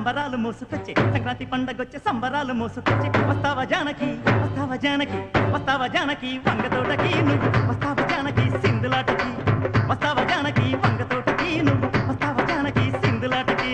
సంబరాలు మోసుకొచ్చే సంక్రాంతి పండగొచ్చే సంబరాలు మోసుకొచ్చే వస్తావా జానకి వస్తావా జానకి వస్తావా జానకి వంగ తోటకి నువ్వు వస్తావా జానకి సింధులాటకి వస్తావా జానకి వంగ తోటకి నువ్వు వస్తావా జానకి సింధులాటకి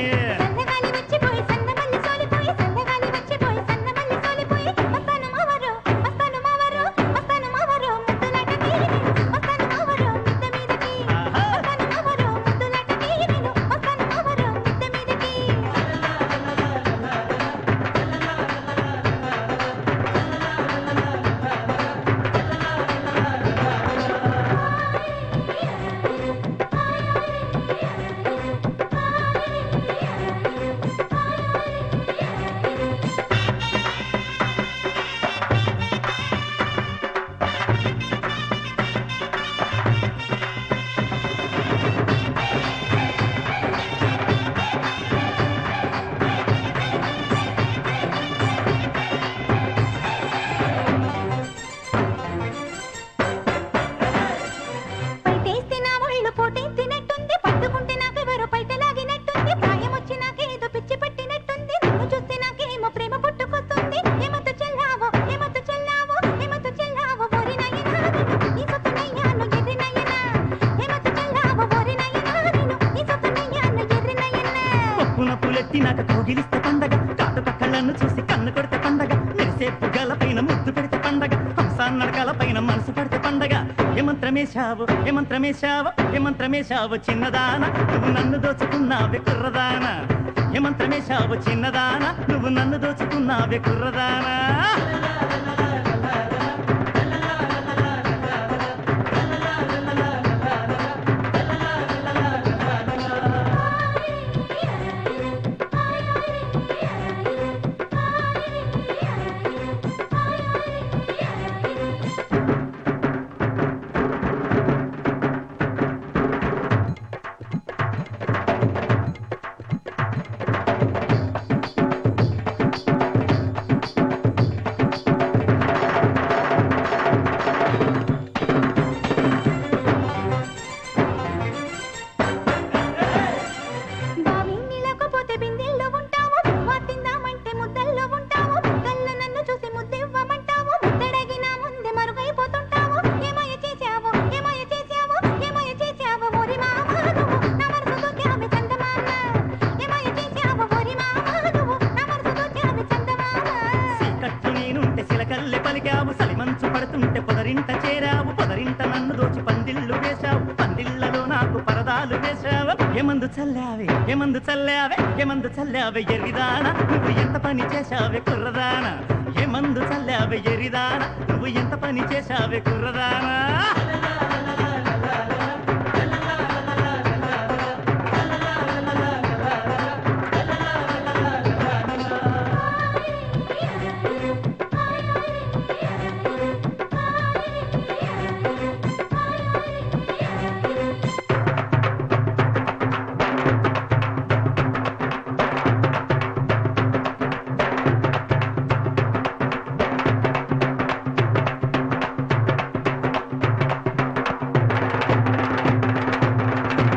నాకు కోగిలిస్తే పండగ కాటుక కళ్ళను చూసి కన్ను కొడితే పండగ మెరిసే పుగ్గల పైన ముద్దు పెడితే పండగ హంసాన్ నడకల పైన మనసు పడితే పండగ ఏమంత్రమేశావు ఏమంత్రమేశావు ఏమంత్రమేశావు చిన్నదాన నువ్వు నన్ను దోచుకున్నావే కుర్రదాన ఏమంత్రమేశావు చిన్నదాన నువ్వు నన్ను దోచుకున్నావే కుర్రదానా సలిమంచు పడుతుంటే పొదరింట చేరావు పొదరింట నన్ను దోచి పందిళ్ళు వేశావు పందిళ్లలో నాకు పరదాలు వేశావు ఏమందు చల్లావే ఏమందు చల్లావే ఏమందు చల్లావే ఎరిదానా నువ్వు ఎంత పని చేశావే కుర్రదానా ఏమందు చల్లావే ఎరిదానా నువ్వు ఎంత పని చేశావే కుర్రదానా